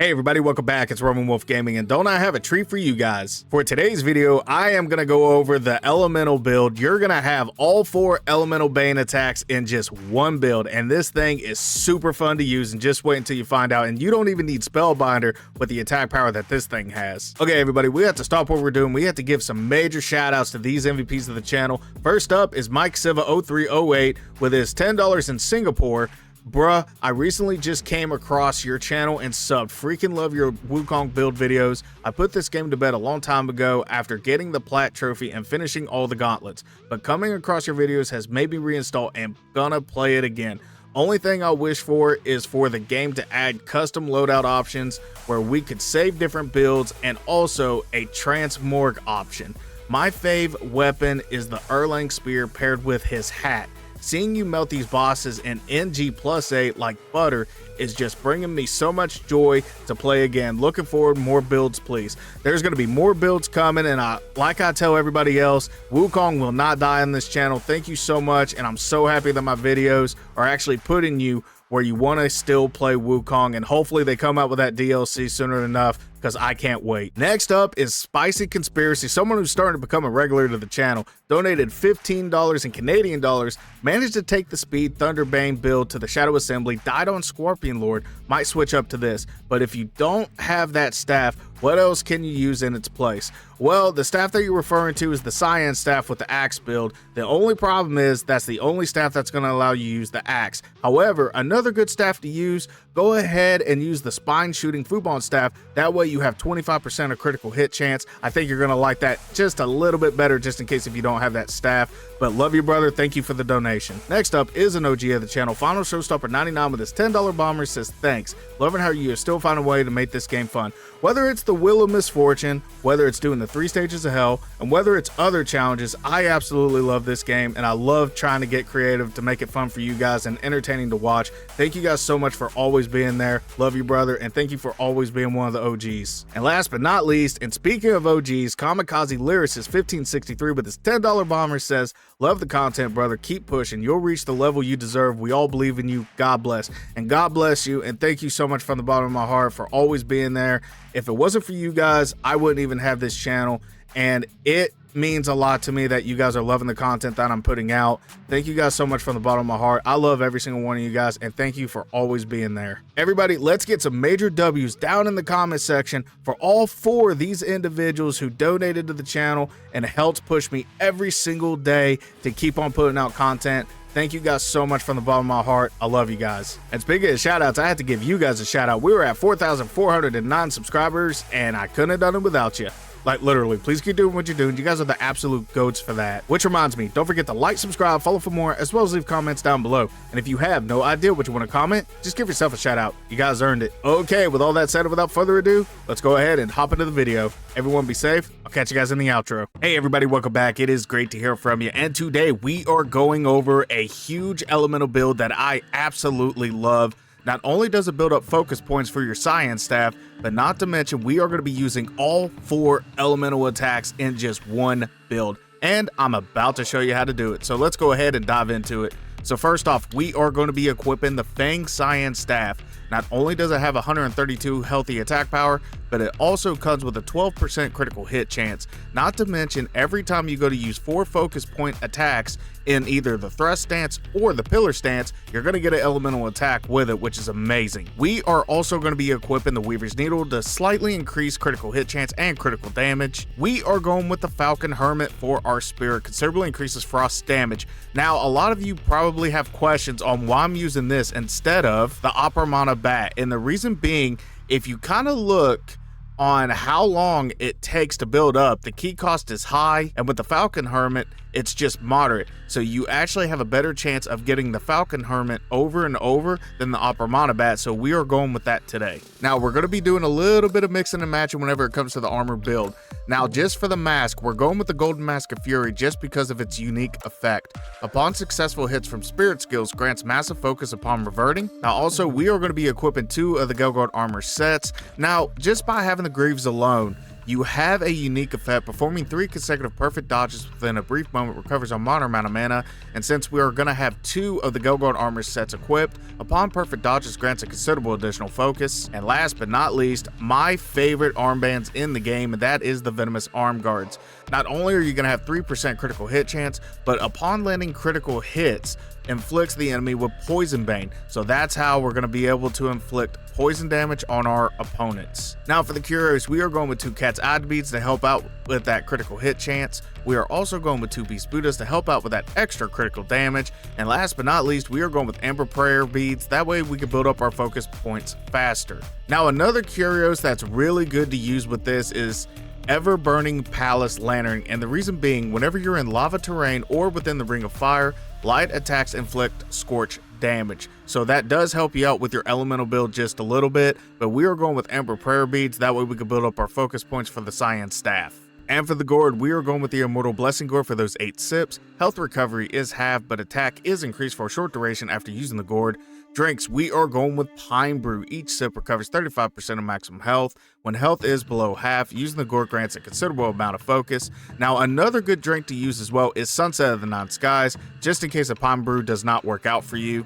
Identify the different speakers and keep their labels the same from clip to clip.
Speaker 1: Hey everybody, welcome back. It's Roman Wolf Gaming, and don't I have a treat for you guys? For today's video, I am going to go over the elemental build. You're going to have all 4 elemental bane attacks in just one build, and this thing is super fun to use, and just wait until you find out. And you don't even need Spellbinder with the attack power that this thing has. Okay everybody, we have to stop what we're doing. We have to give some major shout outs to these MVPs of the channel. First up is Mike Siva 0308 with his $10 in Singapore. Bruh, I recently just came across your channel and subbed. Freaking love your Wukong build videos. I put this game to bed a long time ago after getting the Plat trophy and finishing all the gauntlets, but coming across your videos has made me reinstall and gonna play it again. Only thing I wish for is for the game to add custom loadout options where we could save different builds and also a transmorg option. My fave weapon is the Erlang Spear paired with his hat. Seeing you melt these bosses in NG+8 like butter is just bringing me so much joy to play again. Looking forward to more builds, please. There's going to be more builds coming, and like I tell everybody else, Wukong will not die on this channel. Thank you so much, and I'm so happy that my videos are actually putting you where you want to still play Wukong, and hopefully they come out with that DLC sooner enough, because I can't wait. Next up is Spicy Conspiracy, someone who's starting to become a regular to the channel. Donated $15 in Canadian dollars, managed to take the Speed Thunderbane build to the Shadow Assembly, died on Scorpion Lord, might switch up to this. But if you don't have that staff, what else can you use in its place? Well, the staff that you're referring to is the Cyan staff with the axe build. The only problem is that's the only staff that's going to allow you to use the axe. However, another good staff to use, go ahead and use the Spine Shooting Fubon staff. That way you have 25% of critical hit chance. I think you're going to like that just a little bit better, just in case if you don't have that staff. But love you, brother. Thank you for the donation. Next up is an OG of the channel. Final Showstopper 99 with his $10 bomber says, thanks. Loving how you still find a way to make this game fun. Whether it's the Wheel of Misfortune, whether it's doing the 3 stages of hell, and whether it's other challenges, I absolutely love this game, and I love trying to get creative to make it fun for you guys and entertaining to watch. Thank you guys so much for always being there. Love you, brother, and thank you for always being one of the OGs. And last but not least, and speaking of OGs, Kamikaze Lyricist 1563 with his $10 bomber says, love the content, brother. Keep pushing. You'll reach the level you deserve. We all believe in you. God bless. And God bless you, and thank you so much from the bottom of my heart for always being there. If it wasn't for you guys, I wouldn't even have this channel, and it means a lot to me that you guys are loving the content that I'm putting out. Thank you guys so much from the bottom of my heart. I love every single one of you guys, and thank you for always being there. Everybody, let's get some major W's down in the comment section for all 4 of these individuals who donated to the channel and helped push me every single day to keep on putting out content. Thank you guys so much from the bottom of my heart. I love you guys. And speaking of shout outs, I had to give you guys a shout out. We were at 4,409 subscribers, and I couldn't have done it without you. Like, literally, please keep doing what you're doing. You guys are the absolute goats for that. Which reminds me, don't forget to like, subscribe, follow for more, as well as leave comments down below. And if you have no idea what you want to comment, just give yourself a shout out. You guys earned it. Okay, with all that said, and without further ado, let's go ahead and hop into the video. Everyone be safe. I'll catch you guys in the outro. Hey everybody, welcome back. It is great to hear from you. And today we are going over a huge elemental build that I absolutely love. Not only does it build up focus points for your Cyan staff, but not to mention we are going to be using all 4 elemental attacks in just one build. And I'm about to show you how to do it. So let's go ahead and dive into it. So first off, we are going to be equipping the Fang Cyan staff. Not only does it have 132 healthy attack power, but it also comes with a 12% critical hit chance. Not to mention, every time you go to use 4 focus point attacks in either the thrust stance or the pillar stance, you're going to get an elemental attack with it, which is amazing. We are also going to be equipping the Weaver's Needle to slightly increase critical hit chance and critical damage. We are going with the Falcon Hermit for our spirit, considerably increases frost damage. Now, a lot of you probably have questions on why I'm using this instead of the Opera Bat, and the reason being, if you kind of look on how long it takes to build up, the key cost is high, and with the Falcon Hermit, it's just moderate. So you actually have a better chance of getting the Falcon Hermit over and over than the Opera Bat, so we are going with that today. Now, we're going to be doing a little bit of mixing and matching whenever it comes to the armor build. Now, just for the mask, we're going with the Golden Mask of Fury just because of its unique effect. Upon successful hits from spirit skills, grants massive focus upon reverting. Now, also, we are going to be equipping 2 of the Vanguard armor sets. Now, just by having the Greaves alone, You have a unique effect. Performing 3 consecutive perfect dodges within a brief moment recovers a moderate amount of mana, and since we are going to have 2 of the Vanguard armor sets equipped, upon perfect dodges grants a considerable additional focus. And last but not least, my favorite armbands in the game, and that is the Venomous Arm Guards. Not only are you going to have 3% critical hit chance, but upon landing critical hits, inflicts the enemy with Poison Bane. So that's how we're going to be able to inflict poison damage on our opponents. Now for the curios, we are going with 2 Cat's Eye Beads to help out with that critical hit chance. We are also going with 2 Beast Buddhas to help out with that extra critical damage. And last but not least, we are going with Amber Prayer Beads. That way we can build up our focus points faster. Now another curios that's really good to use with this is Ever Burning Palace Lantern, and the reason being, whenever you're in lava terrain or within the Ring of Fire, light attacks inflict scorch damage. So that does help you out with your elemental build just a little bit, but we are going with Amber Prayer Beads. That way we can build up our focus points for the Cyan staff. And for the gourd, we are going with the Immortal Blessing Gourd for those 8 sips. Health recovery is halved, but attack is increased for a short duration after using the gourd. Drinks, we are going with Pine Brew. Each sip recovers 35% of maximum health. When health is below half, using the gourd grants a considerable amount of focus. Now, another good drink to use as well is Sunset of the Nine Skies, just in case a Pine Brew does not work out for you.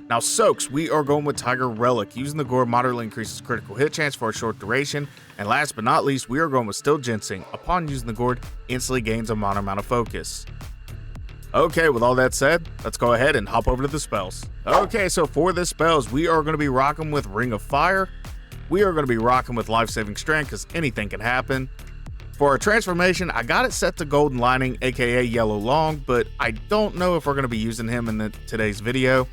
Speaker 1: Now, soaks, we are going with Tiger Relic. Using the gourd moderately increases critical hit chance for a short duration. And last but not least, we are going with Still Ginseng. Upon using the gourd, instantly gains a moderate amount of focus. Okay, with all that said, let's go ahead and hop over to the spells. Okay, so for the spells, we are going to be rocking with Ring of Fire. We are going to be rocking with Life-Saving Strength because anything can happen. For our transformation, I got it set to Golden Lining, aka Yellow Loong, but I don't know if we're going to be using him in today's video.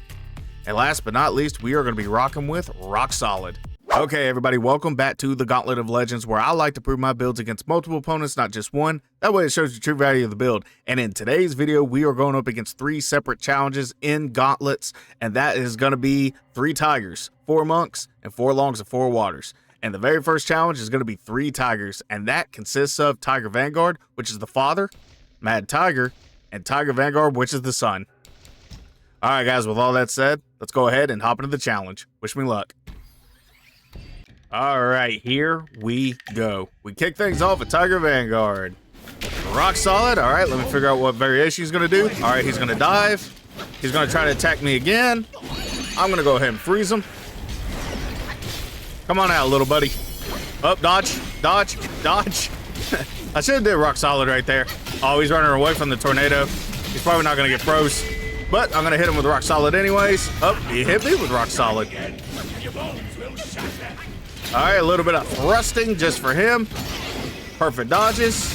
Speaker 1: And last but not least, we are going to be rocking with Rock Solid. Okay, everybody, welcome back to the Gauntlet of Legends, where I like to prove my builds against multiple opponents, not just one. That way it shows the true value of the build. And in today's video, we are going up against 3 separate challenges in gauntlets, and that is going to be 3 tigers, 4 monks, and 4 longs and 4 waters. And the very first challenge is going to be 3 tigers, and that consists of Tiger Vanguard, which is the father, Mad Tiger, and Tiger Vanguard, which is the son. All right, guys, with all that said, let's go ahead and hop into the challenge. Wish me luck. All right, here we go. We kick things off with Tiger Vanguard. Rock Solid. All right, let me figure out what variation he's going to do. All right, he's going to dive. He's going to try to attack me again. I'm going to go ahead and freeze him. Come on out, little buddy. Up, dodge, dodge, dodge. I should have did Rock Solid right there. Oh, he's running away from the tornado. He's probably not going to get froze. But I'm going to hit him with Rock Solid anyways. Oh, he hit me with Rock Solid. All right, a little bit of thrusting just for him. Perfect dodges.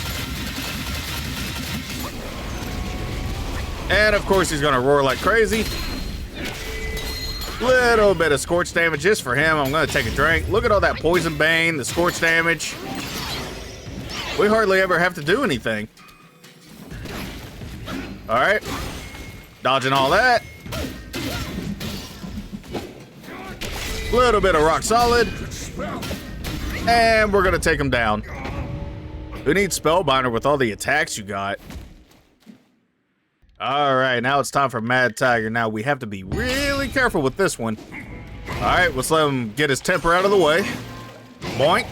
Speaker 1: And of course, he's going to roar like crazy. Little bit of scorch damage just for him. I'm going to take a drink. Look at all that Poison Bane, the scorch damage. We hardly ever have to do anything. All right. Dodging all that. Little bit of Rock Solid. And we're going to take him down. Who needs Spellbinder with all the attacks you got? All right, now it's time for Mad Tiger. Now, we have to be really careful with this one. All right, let's let him get his temper out of the way. Boink,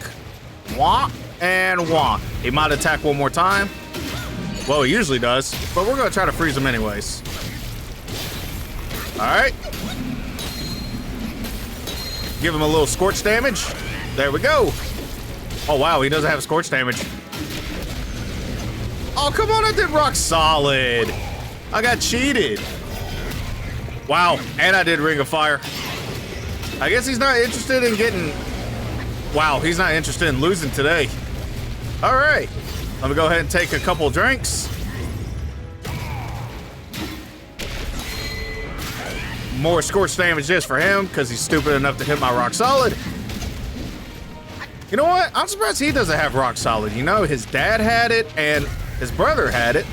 Speaker 1: wah, and wah. He might attack one more time. Well, he usually does, but we're going to try to freeze him anyways. All right. Give him a little scorch damage. There we go. Oh, wow, he doesn't have scorch damage. Oh, come on, I did Rock Solid. I got cheated. Wow, and I did Ring of Fire. I guess he's not interested in getting... Wow, he's not interested in losing today. All right, let me go ahead and take a couple drinks. More scorch damage just for him because he's stupid enough to hit my Rock Solid. You know what? I'm surprised he doesn't have Rock Solid. You know, his dad had it and his brother had it.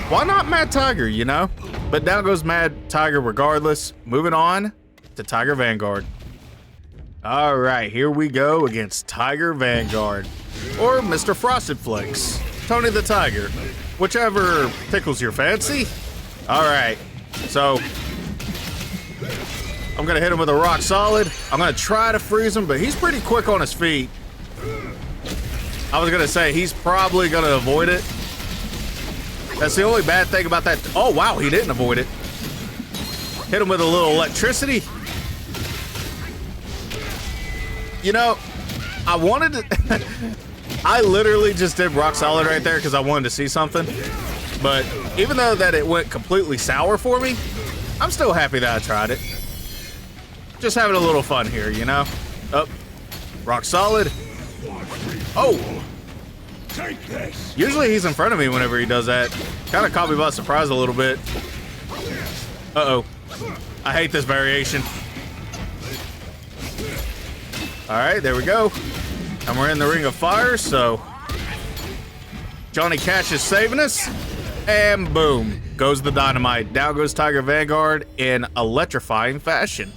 Speaker 1: Why not Mad Tiger, you know? But down goes Mad Tiger regardless. Moving on to Tiger Vanguard. All right, here we go against Tiger Vanguard. Or Mr. Frosted Flakes. Tony the Tiger. Whichever tickles your fancy. All right, so... I'm going to hit him with a Rock Solid. I'm going to try to freeze him, but he's pretty quick on his feet. I was gonna say, he's probably gonna avoid it. That's the only bad thing about that. Oh, wow, he didn't avoid it. Hit him with a little electricity. You know, I wanted to... I literally just did rock solid right there because I wanted to see something. But even though that it went completely sour for me, I'm still happy that I tried it. Just having a little fun here, you know? Up. Rock solid. Oh!
Speaker 2: Take this.
Speaker 1: Usually he's in front of me whenever he does that. Kind of caught me by surprise a little bit. Uh-oh. I hate this variation. All right, there we go. And we're in the Ring of Fire, so Johnny Cash is saving us. And boom, goes the dynamite. Down goes Tiger Vanguard in electrifying fashion.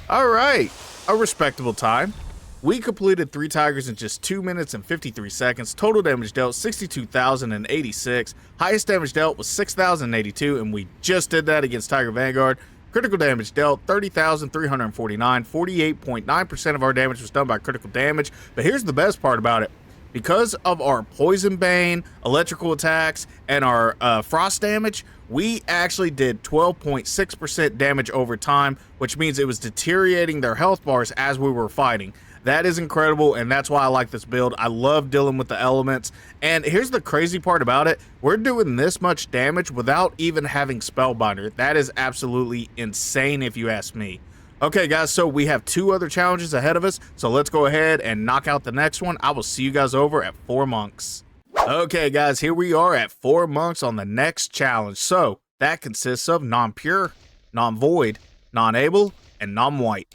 Speaker 1: All right, a respectable time. We completed 3 tigers in just 2 minutes and 53 seconds. Total damage dealt 62,086. Highest damage dealt was 6,082, and we just did that against Tiger Vanguard. Critical damage dealt 30,349. 48.9% of our damage was done by critical damage. But here's the best part about it. Because of our Poison Bane, electrical attacks, and our frost damage, we actually did 12.6% damage over time, which means it was deteriorating their health bars as we were fighting. That is incredible, and that's why I like this build. I love dealing with the elements. And here's the crazy part about it. We're doing this much damage without even having Spellbinder. That is absolutely insane if you ask me. Okay, guys, so we have 2 other challenges ahead of us, so let's go ahead and knock out the next one. I will see you guys over at 4 monks. Okay, guys, here we are at 4 monks on the next challenge. So that consists of non-pure, non-void, non-able, and non-white.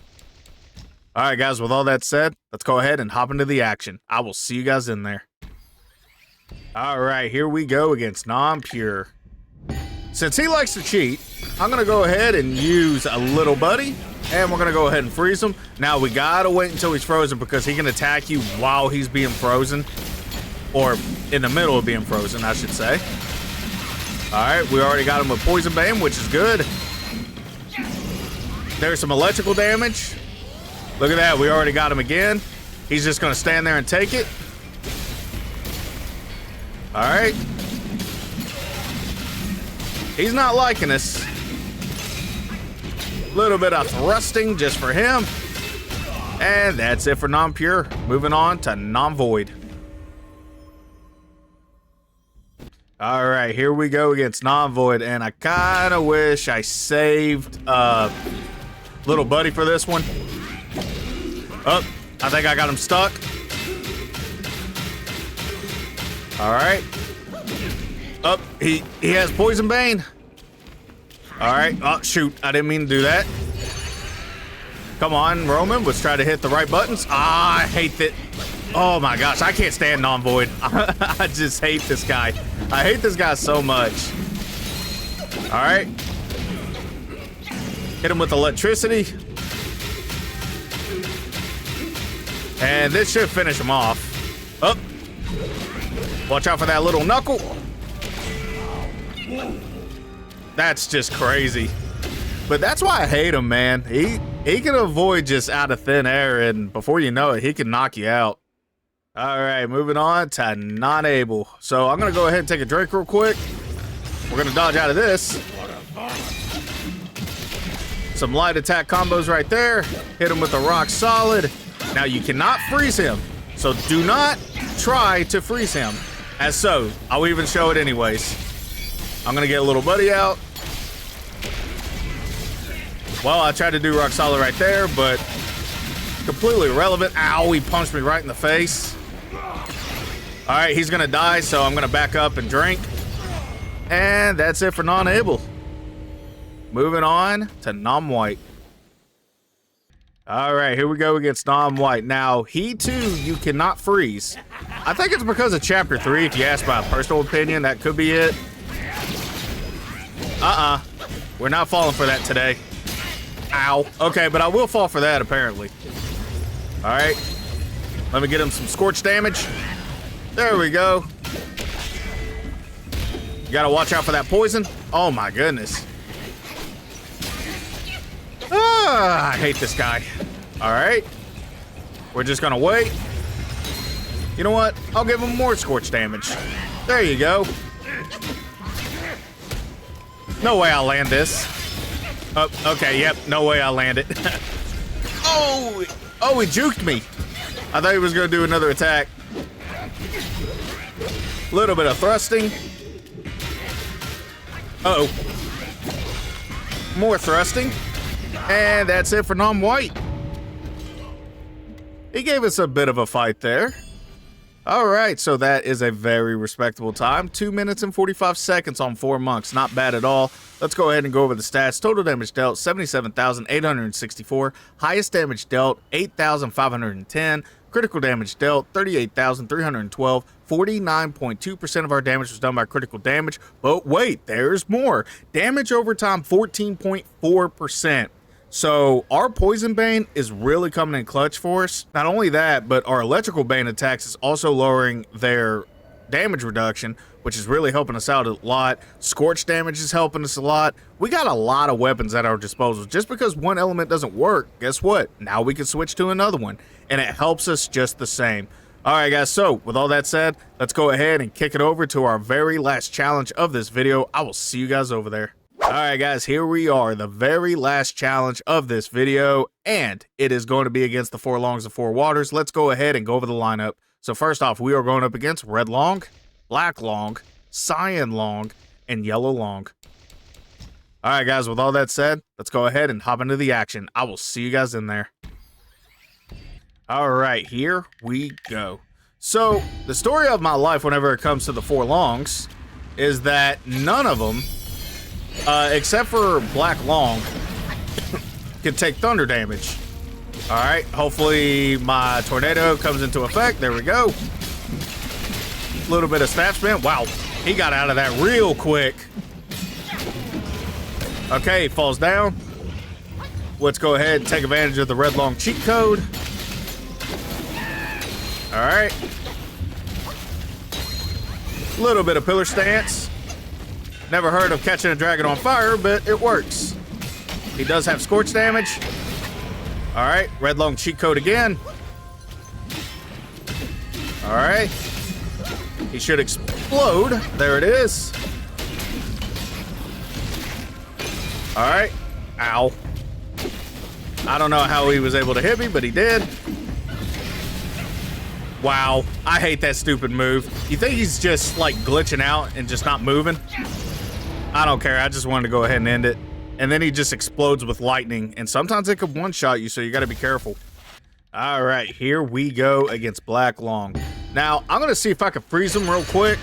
Speaker 1: All right, guys, with all that said, let's go ahead and hop into the action. I will see you guys in there. All right, here we go against non-pure. Since he likes to cheat, I'm going to go ahead and use a little buddy, and we're going to go ahead and freeze him. Now, we got to wait until he's frozen because he can attack you while he's being frozen, or in the middle of being frozen, I should say. All right, we already got him with Poison Bane, which is good. There's some electrical damage. Look at that, we already got him again. He's just gonna stand there and take it. All right. He's not liking us. Little bit of thrusting just for him. And that's it for non-pure. Moving on to non-void. All right, here we go against non-void, and I kind of wish I saved little buddy for this one. Oh, I think I got him stuck. All right. Oh, he has Poison Bane. All right. Oh, shoot. I didn't mean to do that. Come on, Roman. Let's try to hit the right buttons. Ah, I hate that. Oh, my gosh. I can't stand non-void. I just hate this guy. I hate this guy so much. All right. Hit him with electricity. And this should finish him off. Oh. Watch out for that little knuckle. That's just crazy. But that's why I hate him, man. He can avoid just out of thin air, and before you know it, he can knock you out. All right, moving on to non-able. So I'm gonna go ahead and take a drink real quick. We're gonna dodge out of this. Some light attack combos right there. Hit him with a rock solid. Now you cannot freeze him, so do not try to freeze him. As so, I'll even show it anyways. I'm gonna get a little buddy out. Well, I tried to do rock solid right there, but completely irrelevant. Ow, he punched me right in the face. All right, he's gonna die, so I'm gonna back up and drink. And that's it for non-able. Moving on to non-white. All right, here we go against non-white. Now, he too, you cannot freeze. I think it's because of Chapter 3, if you ask my personal opinion, that could be it. We're not falling for that today. Ow. Okay, but I will fall for that, apparently. All right. Let me get him some scorch damage. There we go. You gotta watch out for that poison. Oh, my goodness. Ah, I hate this guy. All right. We're just gonna wait. You know what? I'll give him more scorch damage. There you go. No way I'll land this. Oh, okay, yep, no way I'll land it. Oh, he juked me. I thought he was gonna do another attack. Little bit of thrusting. Uh-oh. More thrusting. And that's it for non-white. He gave us a bit of a fight there. All right, so that is a very respectable time. 2 minutes and 45 seconds on 4 monks. Not bad at all. Let's go ahead and go over the stats. Total damage dealt, 77,864. Highest damage dealt, 8,510. Critical damage dealt, 38,312. 49.2% of our damage was done by critical damage. But wait, there's more. Damage over time, 14.4%. So our Poison Bane is really coming in clutch for us. Not only that, but our Electrical Bane attacks is also lowering their damage reduction, which is really helping us out a lot. Scorch damage is helping us a lot. We got a lot of weapons at our disposal. Just because one element doesn't work, guess what? Now we can switch to another one, and it helps us just the same. All right, guys, so with all that said, let's go ahead and kick it over to our very last challenge of this video. I will see you guys over there. All right, guys, here we are, the very last challenge of this video, and it is going to be against the 4 Longs of 4 Waters. Let's go ahead and go over the lineup. So first off, we are going up against Red Long, Black Long, Cyan Long, and Yellow Long. All right, guys, with all that said, let's go ahead and hop into the action. I will see you guys in there. All right, here we go. So the story of my life whenever it comes to the 4 Longs is that none of them, except for Black Long, can take thunder damage. All right, hopefully my tornado comes into effect. There we go. A little bit of snap spin. Wow, he got out of that real quick. Okay, he falls down. Let's go ahead and take advantage of the Red Long cheat code. All right. A little bit of pillar stance. Never heard of catching a dragon on fire, but it works. He does have scorch damage. All right, Red Long cheat code again. All right. He should explode. There it is. All right. Ow. I don't know how he was able to hit me, but he did. Wow. I hate that stupid move. You think he's just like glitching out and just not moving? I don't care. I just wanted to go ahead and end it. And then he just explodes with lightning. And sometimes it could one-shot you, so you got to be careful. All right, here we go against Black Long. Now, I'm going to see if I can freeze him real quick.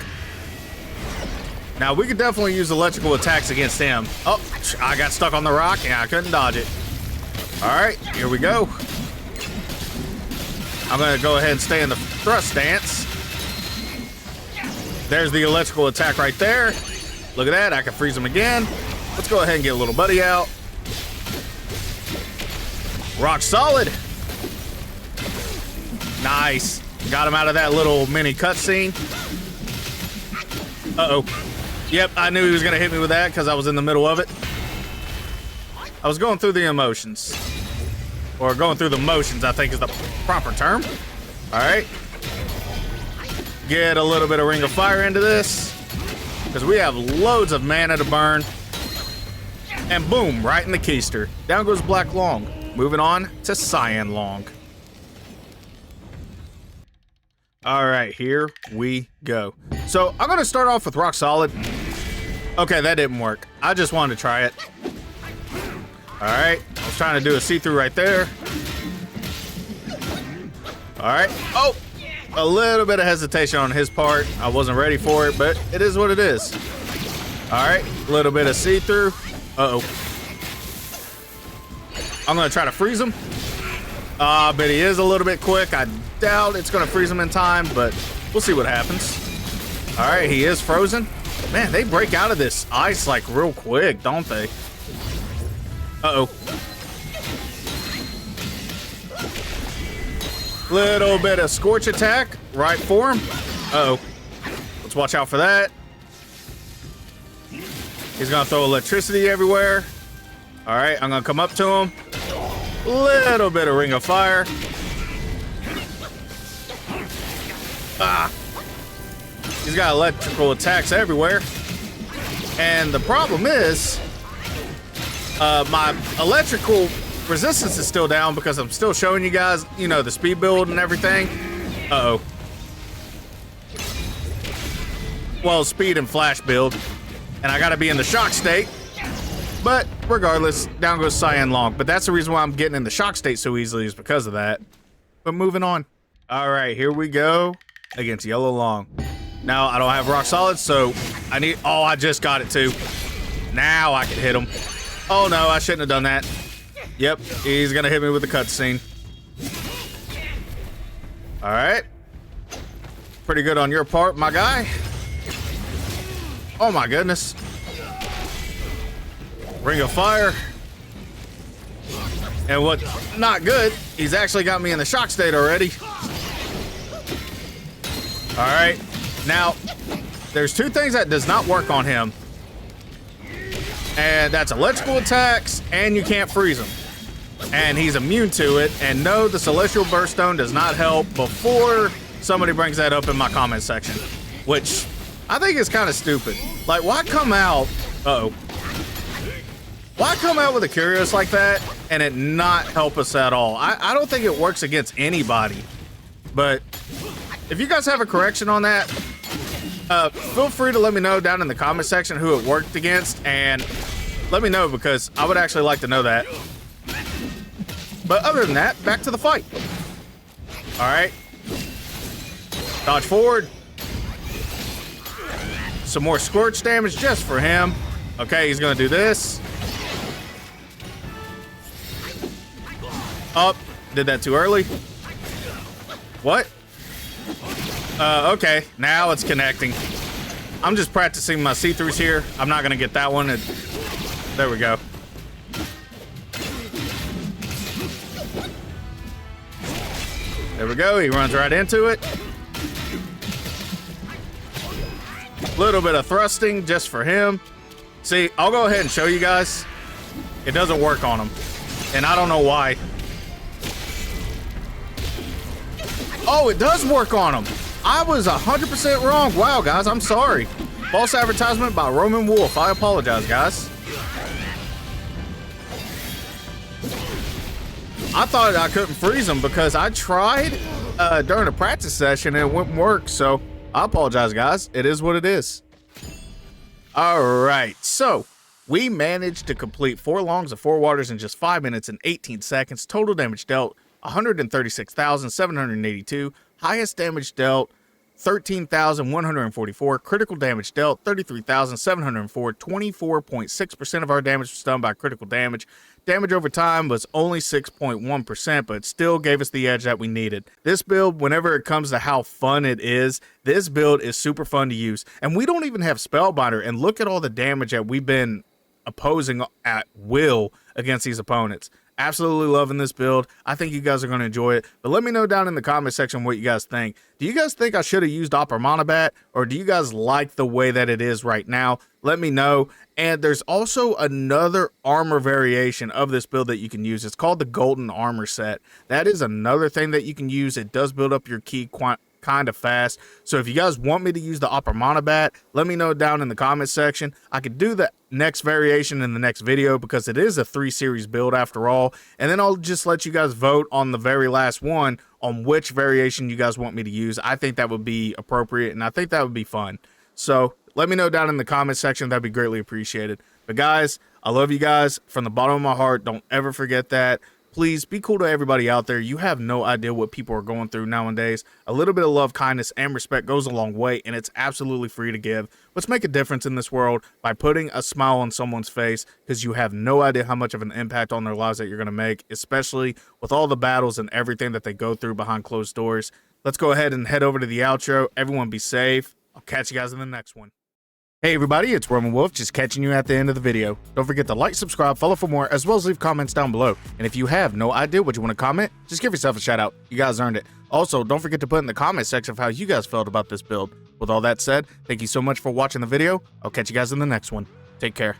Speaker 1: Now, we could definitely use electrical attacks against him. Oh, I got stuck on the rock and I couldn't dodge it. All right, here we go. I'm going to go ahead and stay in the thrust stance. There's the electrical attack right there. Look at that, I can freeze him again. Let's go ahead and get a little buddy out. Rock solid. Nice. Got him out of that little mini cutscene. Uh-oh. Yep, I knew he was going to hit me with that because I was in the middle of it. I was going through the emotions. Or going through the motions, I think is the proper term. All right. Get a little bit of Ring of Fire into this, because we have loads of mana to burn. And boom, right in the keister. Down goes Black Long. Moving on to Cyan Long. All right, here we go. So I'm going to start off with Rock Solid. Okay, that didn't work. I just wanted to try it. All right, I was trying to do a see-through right there. All right. Oh, a little bit of hesitation on his part. I wasn't ready for it, but it is what it is. All right, a little bit of see-through. Uh-oh. I'm going to try to freeze him. But he is a little bit quick. I doubt it's going to freeze him in time, but we'll see what happens. All right, he is frozen. Man, they break out of this ice like real quick, don't they? Uh-oh. Little bit of Scorch attack right for him. Uh-oh. Let's watch out for that. He's going to throw electricity everywhere. All right, I'm going to come up to him. Little bit of Ring of Fire. Ah. He's got electrical attacks everywhere. And the problem is, my electrical resistance is still down because I'm still showing you guys, you know, the speed build and everything. Uh-oh. Well, speed and flash build. And I gotta be in the shock state. But regardless, down goes Cyan Loong. But that's the reason why I'm getting in the shock state so easily is because of that. But moving on. All right, here we go against Yellow Loong. Now, I don't have rock solid, so I need... Oh, I just got it too. Now I can hit him. Oh no, I shouldn't have done that. Yep, he's gonna hit me with the cutscene. All right. Pretty good on your part, my guy. Oh my goodness. Ring of Fire. And what, not good, he's actually got me in the shock state already. All right, now, there's two things that does not work on him. And that's electrical attacks, and you can't freeze him. And he's immune to it, and no, the Celestial Burststone does not help before somebody brings that up in my comment section. Which, I think is kind of stupid. Like, why come out, uh-oh. Why come out with a Curious like that and it not help us at all? I don't think it works against anybody. But if you guys have a correction on that, feel free to let me know down in the comment section who it worked against, and let me know because I would actually like to know that. But other than that, back to the fight. All right. Dodge forward. Some more Scorch damage just for him. Okay, he's gonna do this. Oh, did that too early. What? Okay, now it's connecting. I'm just practicing my see-throughs here. I'm not gonna get that one. There we go. There we go, he runs right into it. Little bit of thrusting just for him. See, I'll go ahead and show you guys. It doesn't work on him, and I don't know why. Oh, it does work on him. I was 100% wrong. Wow, guys, I'm sorry. False advertisement by Roman Wolf. I apologize, guys. I thought I couldn't freeze him because I tried during a practice session and it wouldn't work. So I apologize, guys. It is what it is. All right, so we managed to complete 4 Loongs of 4 Waters in just 5 minutes and 18 seconds. Total damage dealt 136,782. Highest damage dealt 13,144. Critical damage dealt 33,704. 24.6% of our damage was done by critical damage. Damage over time was only 6.1%, but still gave us the edge that we needed. This build, whenever it comes to how fun it is, this build is super fun to use. And we don't even have Spellbinder, and look at all the damage that we've been opposing at will against these opponents. Absolutely loving this build. I think you guys are going to enjoy it. But let me know down in the comment section what you guys think. Do you guys think I should have used Opera Monobat, or do you guys like the way that it is right now? Let me know. And there's also another armor variation of this build that you can use. It's called the Golden Armor Set. That is another thing that you can use. It does build up your ki kind of fast. So if you guys want me to use the Opera Monobat, let me know down in the comment section. I could do the next variation in the next video because it is a 3 series build after all. And then I'll just let you guys vote on the very last one on which variation you guys want me to use. I think that would be appropriate and I think that would be fun. So let me know down in the comment section. That'd be greatly appreciated. But guys, I love you guys from the bottom of my heart. Don't ever forget that. Please be cool to everybody out there. You have no idea what people are going through nowadays. A little bit of love, kindness, and respect goes a long way, and it's absolutely free to give. Let's make a difference in this world by putting a smile on someone's face, because you have no idea how much of an impact on their lives that you're going to make, especially with all the battles and everything that they go through behind closed doors. Let's go ahead and head over to the outro. Everyone be safe. I'll catch you guys in the next one. Hey everybody, it's Roman Wolf, just catching you at the end of the video. Don't forget to like, subscribe, follow for more, as well as leave comments down below. And if you have no idea what you want to comment, just give yourself a shout out. You guys earned it. Also, don't forget to put in the comment section of how you guys felt about this build. With all that said, thank you so much for watching the video. I'll catch you guys in the next one. Take care.